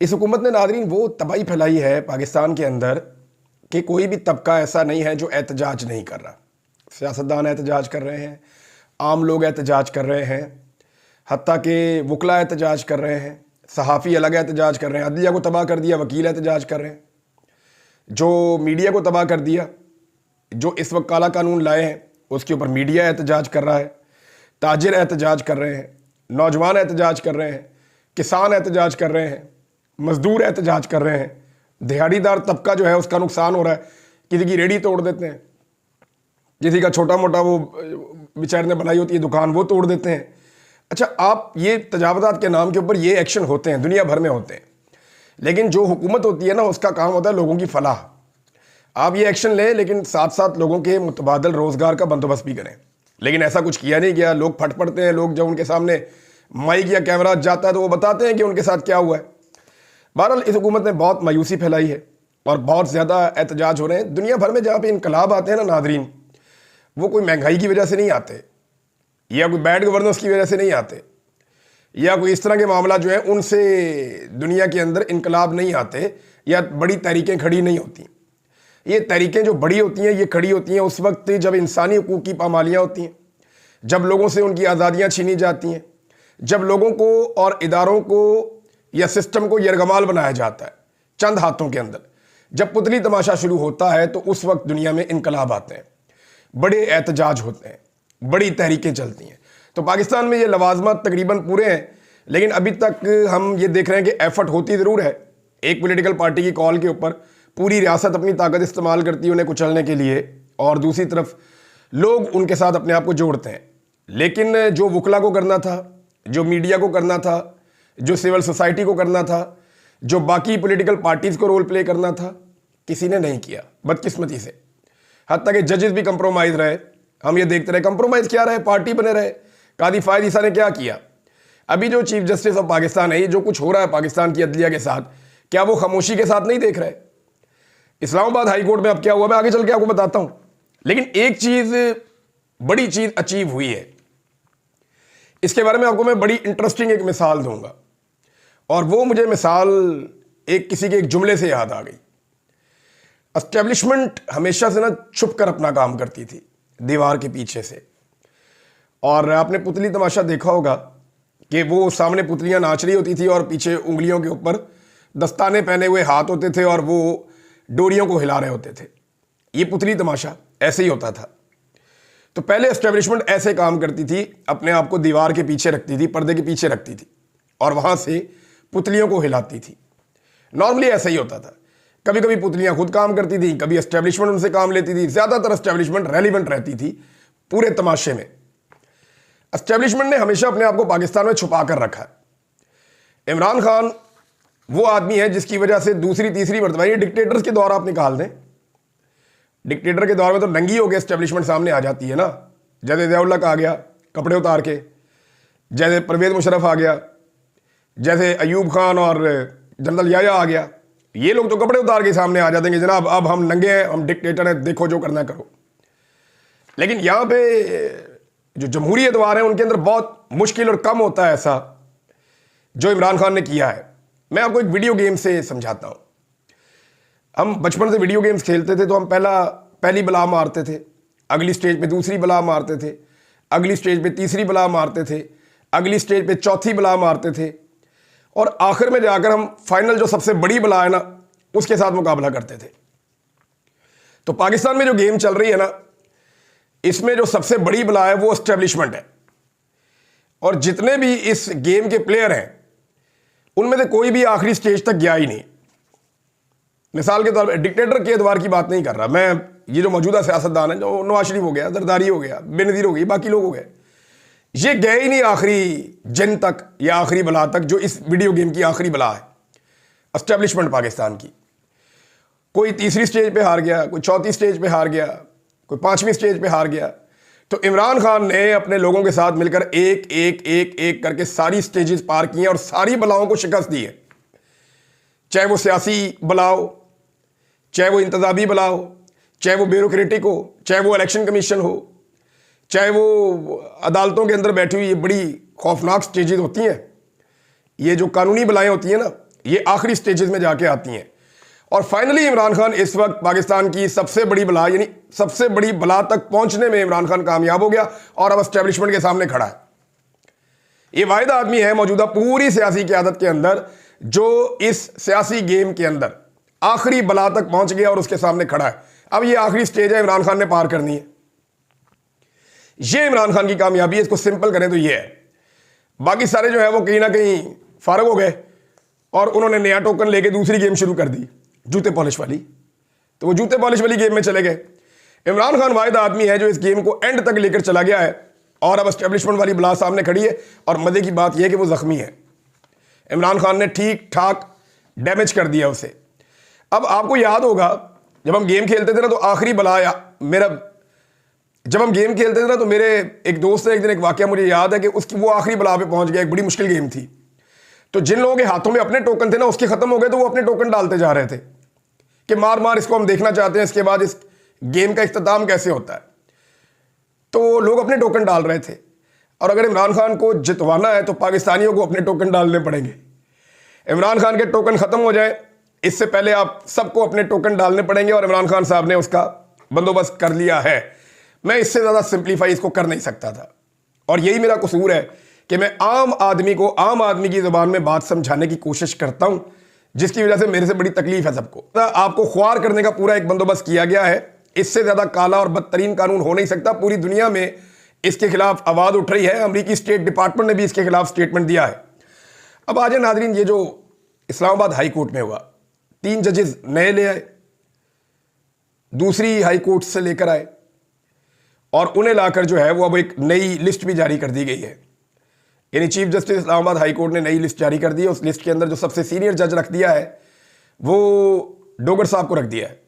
इस हुकूमत ने नादरीन वो तबाही फैलाई है पाकिस्तान के अंदर कि कोई भी तबका ऐसा नहीं है जो एहतजाज नहीं कर रहा। सियासतदान एहतजाज कर रहे हैं, आम लोग एहतजाज कर रहे हैं, हत्ता के वकला एहतजाज कर रहे हैं, सहाफ़ी अलग एहतजाज कर रहे हैं, अदलिया को तबाह कर दिया वकील एहतजाज कर रहे हैं, जो मीडिया को तबाह कर दिया, जो इस वक्त काला कानून लाए हैं उसके ऊपर मीडिया एहतजाज कर रहा है, ताजिर एहतजाज कर रहे हैं, नौजवान एहतजाज कर रहे हैं, किसान एहतजाज कर रहे हैं, मजदूर एहतजाज कर रहे हैं, दिहाड़ीदार तबका जो है उसका नुकसान हो रहा है, किसी की रेडी तोड़ देते हैं, किसी का छोटा मोटा वो बेचारे ने बनाई होती है दुकान वो तोड़ देते हैं। अच्छा, आप ये तजावज़ात के नाम के ऊपर ये एक्शन होते हैं, दुनिया भर में होते हैं, लेकिन जो हुकूमत होती है ना उसका काम होता है लोगों की फलाह। आप ये एक्शन लें लेकिन साथ साथ लोगों के मुतबादल रोज़गार का बंदोबस्त भी करें, लेकिन ऐसा कुछ किया नहीं गया। लोग फट पड़ते हैं, लोग जब उनके सामने माइक या कैमरा जाता है तो वो बताते हैं कि उनके साथ क्या हुआ है। बहरहाल इस हुकूमत ने बहुत मायूसी फैलाई है और बहुत ज़्यादा एहतजाज हो रहे हैं। दुनिया भर में जहाँ पे इनकलाब आते हैं ना नादरीन, वो कोई महंगाई की वजह से नहीं आते या कोई बैड गवर्नेंस की वजह से नहीं आते या कोई इस तरह के मामला जो है उनसे दुनिया के अंदर इनकलाब नहीं आते या बड़ी तहरीकें खड़ी नहीं होती। ये तहरीकें जो बड़ी होती हैं ये खड़ी होती हैं उस वक्त जब इंसानी हुकूक की पामालियाँ होती हैं, जब लोगों से उनकी आज़ादियाँ छीनी जाती हैं, जब लोगों को और इदारों को या सिस्टम को यरगमाल बनाया जाता है चंद हाथों के अंदर। जब पुतली तमाशा शुरू होता है तो उस वक्त दुनिया में इनकलाब आते हैं, बड़े एहतजाज होते हैं, बड़ी तहरीकें चलती हैं। तो पाकिस्तान में ये लवाजमात तकरीबन पूरे हैं, लेकिन अभी तक हम ये देख रहे हैं कि एफर्ट होती ज़रूर है। एक पॉलिटिकल पार्टी की कॉल के ऊपर पूरी रियासत अपनी ताकत इस्तेमाल करती है उन्हें कुचलने के लिए, और दूसरी तरफ लोग उनके साथ अपने आप को जोड़ते हैं। लेकिन जो वकला को करना था, जो मीडिया को करना था, जो सिविल सोसाइटी को करना था, जो बाकी पॉलिटिकल पार्टीज़ को रोल प्ले करना था, किसी ने नहीं किया बदकिस्मती से। हत्ता कि जजेस भी कंप्रोमाइज़ रहे। हम ये देखते रहे कंप्रोमाइज़ क्या रहे, पार्टी बने रहे। कादी फायद ईसा ने क्या किया? अभी जो चीफ जस्टिस ऑफ पाकिस्तान है, ये जो कुछ हो रहा है पाकिस्तान की अदलिया के साथ, क्या वो खामोशी के साथ नहीं देख रहे? इस्लामाबाद हाई कोर्ट में अब क्या हुआ मैं आगे चल के आपको बताता हूं, लेकिन एक चीज़, बड़ी चीज़ अचीव हुई है। इसके बारे में आपको मैं बड़ी इंटरेस्टिंग एक मिसाल दूंगा, और वो मुझे मिसाल एक किसी के एक जुमले से याद आ गई। एस्टेब्लिशमेंट हमेशा से ना छुप कर अपना काम करती थी दीवार के पीछे से, और आपने पुतली तमाशा देखा होगा कि वो सामने पुतलियां नाच रही होती थी और पीछे उंगलियों के ऊपर दस्ताने पहने हुए हाथ होते थे और वो डोरियों को हिला रहे होते थे। ये पुतली तमाशा ऐसे ही होता था। तो पहले एस्टेब्लिशमेंट ऐसे काम करती थी, अपने आप को दीवार के पीछे रखती थी, पर्दे के पीछे रखती थी और वहां से पुतलियों को हिलाती थी। नॉर्मली ऐसा ही होता था। कभी कभी पुतलियां खुद काम करती थी, कभी एस्टेब्लिशमेंट उनसे काम लेती थी। ज्यादातर एस्टेब्लिशमेंट रेलिवेंट रहती थी पूरे तमाशे में। एस्टेब्लिशमेंट ने हमेशा अपने आप को पाकिस्तान में छुपा कर रखा है। इमरान खान वो आदमी है जिसकी वजह से दूसरी तीसरी मरतबा, ये डिक्टेटर्स के दौर आप निकाल दें, डिक्टेटर के दौर में तो नंगी होकर एस्टेब्लिशमेंट सामने आ जाती है ना। जैसे ज़ियाउल आ गया कपड़े उतार के, जैसे परवेज़ मुशर्रफ आ गया, जैसे अयूब खान और जनरल याया आ गया। ये लोग तो कपड़े उतार के सामने आ जाते हैं, जनाब अब हम नंगे हैं, हम डिक्टेटर हैं, देखो जो करना करो। लेकिन यहाँ पे जो जमहूरी एतवार है उनके अंदर बहुत मुश्किल और कम होता है ऐसा जो इमरान खान ने किया है। मैं आपको एक वीडियो गेम से समझाता हूँ। हम बचपन से वीडियो गेम्स खेलते थे तो हम पहली बला मारते थे, अगली स्टेज पे दूसरी बला मारते थे, अगली स्टेज पे तीसरी बला मारते थे, अगली स्टेज पे चौथी बला मारते थे, और आखिर में जाकर हम फाइनल जो सबसे बड़ी बला है ना उसके साथ मुकाबला करते थे। तो पाकिस्तान में जो गेम चल रही है ना, इसमें जो सबसे बड़ी बला है वो एस्टेब्लिशमेंट है, और जितने भी इस गेम के प्लेयर हैं उनमें से कोई भी आखिरी स्टेज तक गया ही नहीं। मिसाल के तौर पर डिक्टेटर के एतबार की बात नहीं कर रहा मैं, ये जो मौजूदा सियासतदान है, जो नवाज शरीफ हो गया, जरदारी हो गया, बेनज़ीर हो गई, बाकी लोग हो गए, ये गए ही नहीं आखिरी जंग तक या आखिरी बला तक जो इस वीडियो गेम की आखिरी बला है एस्टेब्लिशमेंट पाकिस्तान की। कोई तीसरी स्टेज पे हार गया, कोई चौथी स्टेज पे हार गया, कोई पांचवीं स्टेज पे हार गया। तो इमरान खान ने अपने लोगों के साथ मिलकर एक एक एक एक करके सारी स्टेजेस पार की हैं और सारी बलाओं को शिकस्त दी है। चाहे वो सियासी बला हो, चाहे वो इंतजामी बला हो, चाहे वो ब्यूरोक्रेटिक हो, चाहे वो इलेक्शन कमीशन हो, चाहे वो अदालतों के अंदर बैठी हुई ये बड़ी खौफनाक स्टेजेस होती हैं, ये जो कानूनी बलाएं होती हैं ना, ये आखिरी स्टेजेस में जाके आती हैं। और फाइनली इमरान खान इस वक्त पाकिस्तान की सबसे बड़ी बला, यानी सबसे बड़ी बला तक पहुंचने में इमरान खान कामयाब हो गया और अब एस्टेब्लिशमेंट के सामने खड़ा है। ये वाहिद आदमी है मौजूदा पूरी सियासी क़यादत के अंदर जो इस सियासी गेम के अंदर आखिरी बला तक पहुंच गया और उसके सामने खड़ा है। अब ये आखिरी स्टेज है, इमरान खान ने पार करनी है। ये इमरान खान की कामयाबी है। इसको सिंपल करें तो ये है। बाकी सारे जो है वो कहीं ना कहीं फारग हो गए और उन्होंने नया टोकन लेके दूसरी गेम शुरू कर दी, जूते पॉलिश वाली। तो वो जूते पॉलिश वाली गेम में चले गए। इमरान खान वाहिद आदमी है जो इस गेम को एंड तक लेकर चला गया है और अब एस्टेब्लिशमेंट वाली बला सामने खड़ी है। और मजे की बात यह है कि वो जख्मी है। इमरान खान ने ठीक ठाक डैमेज कर दिया उसे। अब आपको याद होगा जब हम गेम खेलते थे ना, तो आखिरी बला जब हम गेम खेलते थे ना, तो मेरे एक दोस्त ने एक दिन एक वाकया मुझे याद है कि उसकी वो आखिरी बला पे पहुंच गया। एक बड़ी मुश्किल गेम थी। तो जिन लोगों के हाथों में अपने टोकन थे ना, उसके खत्म हो गए, तो वो अपने टोकन डालते जा रहे थे कि मार मार इसको हम देखना चाहते हैं, इसके बाद इस गेम का इख्तिताम कैसे होता है। तो लोग अपने टोकन डाल रहे थे। और अगर इमरान खान को जितवाना है तो पाकिस्तानियों को अपने टोकन डालने पड़ेंगे। इमरान खान के टोकन खत्म हो जाए इससे पहले आप सबको अपने टोकन डालने पड़ेंगे और इमरान खान साहब ने उसका बंदोबस्त कर लिया है। मैं इससे ज़्यादा सिंप्लीफाई इसको कर नहीं सकता था। और यही मेरा कसूर है कि मैं आम आदमी को आम आदमी की ज़ुबान में बात समझाने की कोशिश करता हूं, जिसकी वजह से मेरे से बड़ी तकलीफ है सबको। आपको ख्वार करने का पूरा एक बंदोबस्त किया गया है। इससे ज़्यादा काला और बदतरीन कानून हो नहीं सकता। पूरी दुनिया में इसके खिलाफ आवाज़ उठ रही है। अमेरिकी स्टेट डिपार्टमेंट ने भी इसके खिलाफ स्टेटमेंट दिया है। अब आज नाजरीन, ये जो इस्लामाबाद हाई कोर्ट में हुआ, 3 जजेस नए ले आए, दूसरी हाई कोर्ट से लेकर आए और उन्हें लाकर जो है वो अब एक नई लिस्ट भी जारी कर दी गई है। यानी chief justice Islamabad high court ने नई लिस्ट जारी कर दी है। उस लिस्ट के अंदर जो सबसे सीनियर जज रख दिया है वो डोगर साहब को रख दिया है।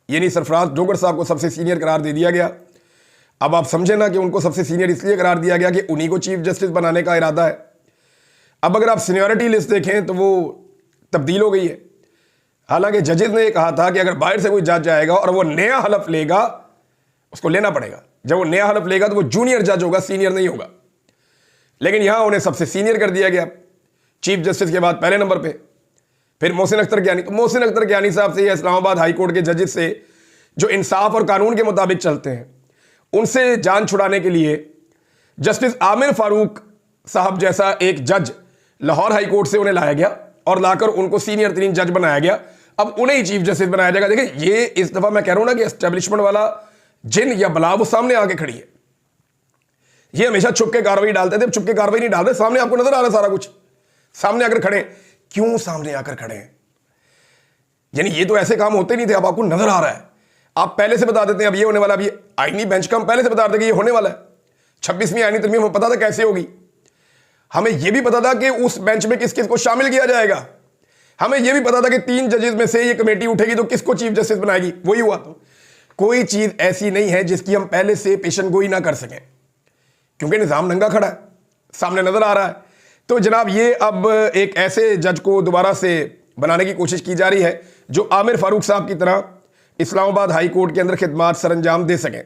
यानी सरफराज डोगर साहब को सबसे सीनियर करार दे दिया गया। अब आप समझे ना कि उनको सबसे सीनियर इसलिए करार दिया गया कि उन्हीं को चीफ जस्टिस बनाने का इरादा है। अब अगर आप सीनियरिटी लिस्ट देखें तो वो तब्दील हो गई है। हालांकि जजेस ने कहा था कि अगर बाहर से कोई जज आएगा और वो नया हलफ लेगा, उसको लेना पड़ेगा। जब वो नया हलफ लेगा तो वो जूनियर जज होगा, सीनियर नहीं होगा। लेकिन यहां उन्हें सबसे सीनियर कर दिया गया, चीफ जस्टिस के बाद पहले नंबर पे। फिर मोहसिन अख्तर ज्ञानी। तो मोहसिन अख्तर ज्ञानी साहब से या इस्लामाबाद हाई कोर्ट के जजेस से जो इंसाफ और कानून के मुताबिक चलते हैं, उनसे जान छुड़ाने के लिए जस्टिस आमिर फारूक साहब जैसा एक जज लाहौर हाई कोर्ट से उन्हें लाया गया और लाकर उनको सीनियर 3 जज बनाया गया। अब उन्हें ही चीफ जस्टिस बनाया जाएगा। देखिए, ये इस दफा मैं कह रहा हूं ना कि एस्टेब्लिशमेंट वाला जिन या बला वो सामने आके खड़ी है। ये हमेशा छुप के कार्रवाई डालते थे, छुप के कार्रवाई नहीं डालते। सामने आपको नजर आ रहा है सारा कुछ, सामने आकर खड़े। क्यों सामने आकर खड़े हैं? यानी ये तो ऐसे काम होते नहीं थे। अब आपको नजर आ रहा है, आप पहले से बता देते हैं अब ये होने वाला। अब ये आईनी बेंच का हम पहले से बता देते कि ये होने वाला है। 26वीं आईनी तरमीम हमें पता था कैसे होगी। हमें यह भी पता था कि उस बेंच में किस किस को शामिल किया जाएगा। हमें यह भी पता था कि 3 जजेस में से ये कमेटी उठेगी तो किसको चीफ जस्टिस बनाएगी। वही हुआ। तो कोई चीज ऐसी नहीं है जिसकी हम पहले से पेशन गोई ना कर सकें, क्योंकि निजाम नंगा खड़ा है, सामने नजर आ रहा है। तो जनाब, ये अब एक ऐसे जज को दोबारा से बनाने की कोशिश की जा रही है जो आमिर फारूक साहब की तरह इस्लामाबाद हाई कोर्ट के अंदर खिदमात सरंजाम दे सकें।